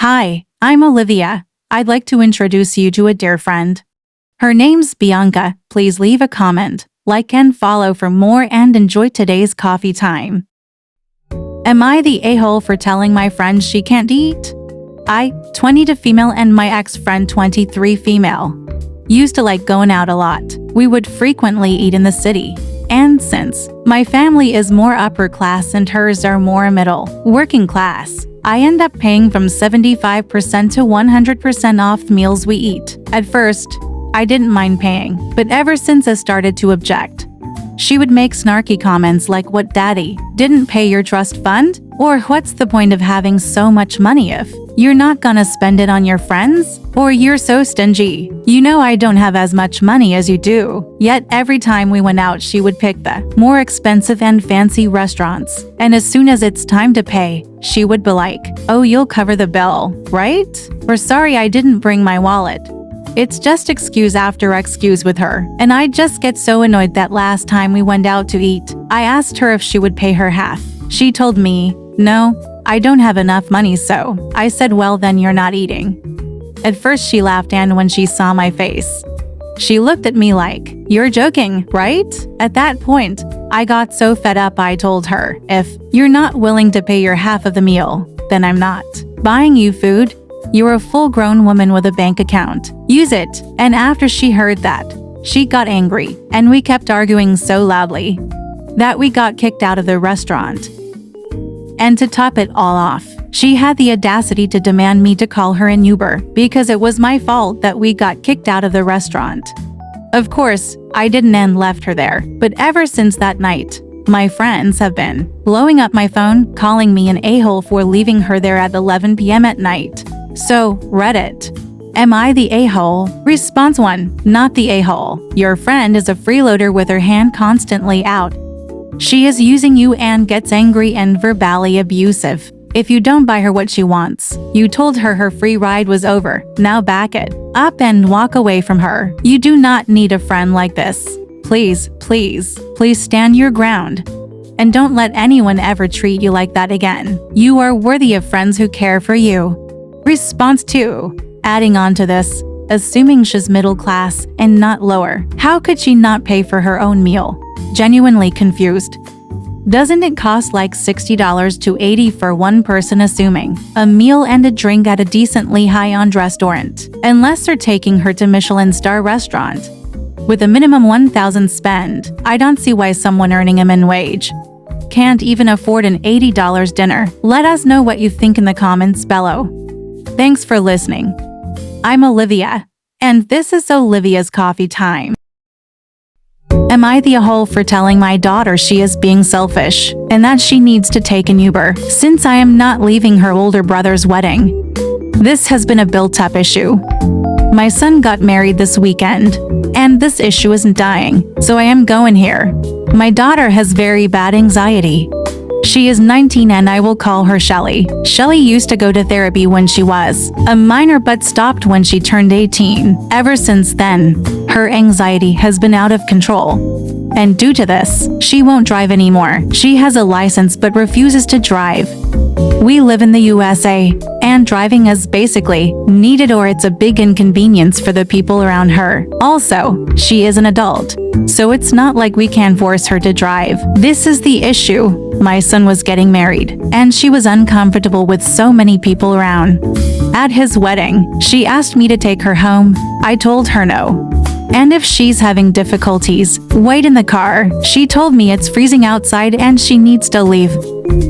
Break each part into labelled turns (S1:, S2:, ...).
S1: Hi, I'm Olivia. I'd like to introduce you to a dear friend. Her name's Bianca. Please leave a comment, like and follow for more and enjoy today's coffee time. Am I the a-hole for telling my friend she can't eat? I, 22 female and my ex-friend 23 female. Used to like going out a lot. We would frequently eat in the city. And since my family is more upper class and hers are more middle, working class, I end up paying from 75% to 100% off meals we eat. At first, I didn't mind paying, but ever since I started to object. She would make snarky comments like, "What, daddy, didn't pay your trust fund? Or what's the point of having so much money if you're not gonna spend it on your friends? Or you're so stingy. You know I don't have as much money as you do." Yet every time we went out she would pick the more expensive and fancy restaurants. And as soon as it's time to pay, she would be like, "Oh, you'll cover the bill, right?" Or "Sorry, I didn't bring my wallet." It's just excuse after excuse with her, and I just get so annoyed that last time we went out to eat, I asked her if she would pay her half. She told me, "No, I don't have enough money," so I said, "Well, then you're not eating." At first she laughed, and when she saw my face, she looked at me like, "You're joking, right?" At that point, I got so fed up I told her, "If you're not willing to pay your half of the meal, then I'm not buying you food. You're a full-grown woman with a bank account. Use it." And after she heard that, she got angry, and we kept arguing so loudly that we got kicked out of the restaurant. And to top it all off, she had the audacity to demand me to call her an Uber because it was my fault that we got kicked out of the restaurant. Of course, I didn't and left her there, but ever since that night, my friends have been blowing up my phone, calling me an a-hole for leaving her there at 11 p.m. at night. So, Reddit. Am I the a-hole? Response 1. Not the a-hole. Your friend is a freeloader with her hand constantly out. She is using you and gets angry and verbally abusive if you don't buy her what she wants. You told her her free ride was over. Now back it up and walk away from her. You do not need a friend like this. Please, please, please stand your ground. And don't let anyone ever treat you like that again. You are worthy of friends who care for you. Response 2. Adding on to this, assuming she's middle class and not lower, how could she not pay for her own meal? Genuinely confused. Doesn't it cost like $60 to $80 for one person, assuming a meal and a drink at a decently high-end restaurant? Unless they're taking her to Michelin star restaurant with a minimum $1,000 spend, I don't see why someone earning a minimum wage can't even afford an $80 dinner. Let us know what you think in the comments below. Thanks for listening. I'm Olivia, and this is Olivia's Coffee Time. Am I the a-hole for telling my daughter she is being selfish and that she needs to take an Uber since I am not leaving her older brother's wedding? This has been a built-up issue. My son got married this weekend, and this issue isn't dying, so I am going here. My daughter has very bad anxiety. She is 19 and I will call her Shelly. Shelly used to go to therapy when she was a minor but stopped when she turned 18. Ever since then, her anxiety has been out of control. And due to this, she won't drive anymore. She has a license but refuses to drive. We live in the USA, and driving is basically needed or it's a big inconvenience for the people around her. Also, she is an adult, so it's not like we can force her to drive. This is the issue. My son was getting married, and she was uncomfortable with so many people around. At his wedding, she asked me to take her home. I told her no. And if she's having difficulties, wait in the car. She told me it's freezing outside and she needs to leave.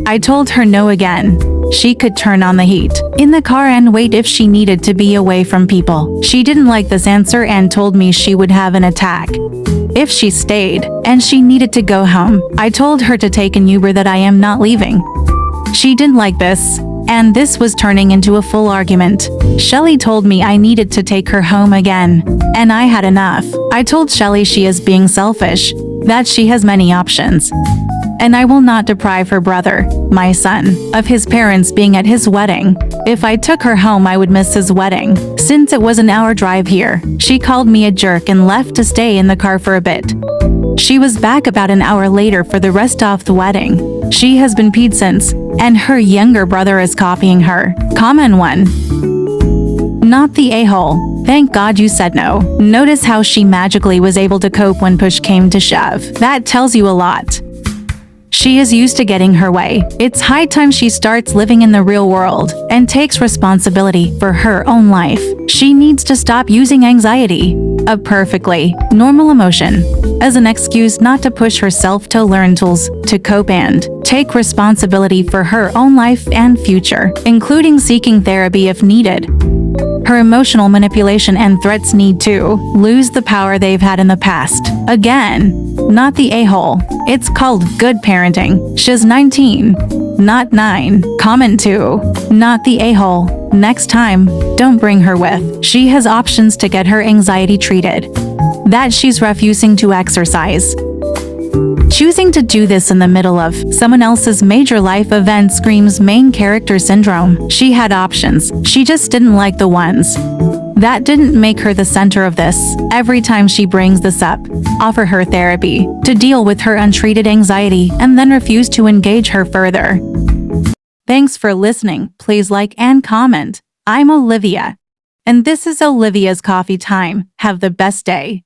S1: I told her no again. She could turn on the heat in the car and wait if she needed to be away from people. She didn't like this answer and told me she would have an attack if she stayed, and she needed to go home. I told her to take an Uber, that I am not leaving. She didn't like this, and this was turning into a full argument. Shelly told me I needed to take her home again, and I had enough. I told Shelly she is being selfish, that she has many options, and I will not deprive her brother, my son, of his parents being at his wedding. If I took her home, I would miss his wedding, since it was an hour drive here. She called me a jerk and left to stay in the car for a bit. She was back about an hour later for the rest of the wedding. She has been peed since, and her younger brother is copying her. Common one. Not the a-hole. Thank God you said no. Notice how she magically was able to cope when push came to shove. That tells you a lot. She is used to getting her way. It's high time she starts living in the real world and takes responsibility for her own life. She needs to stop using anxiety, a perfectly normal emotion, as an excuse not to push herself to learn tools to cope and take responsibility for her own life and future, including seeking therapy if needed. Her emotional manipulation and threats need to lose the power they've had in the past. Again, not the a-hole. It's called good parenting. She's 19, not 9. Comment 2. Not the a-hole. Next time, don't bring her with. She has options to get her anxiety treated. That she's refusing to exercise. Choosing to do this in the middle of someone else's major life event screams main character syndrome. She had options, she just didn't like the ones. That didn't make her the center of this. Every time she brings this up, offer her therapy to deal with her untreated anxiety and then refuse to engage her further. Thanks for listening. Please like and comment. I'm Olivia. And this is Olivia's Coffee Time. Have the best day.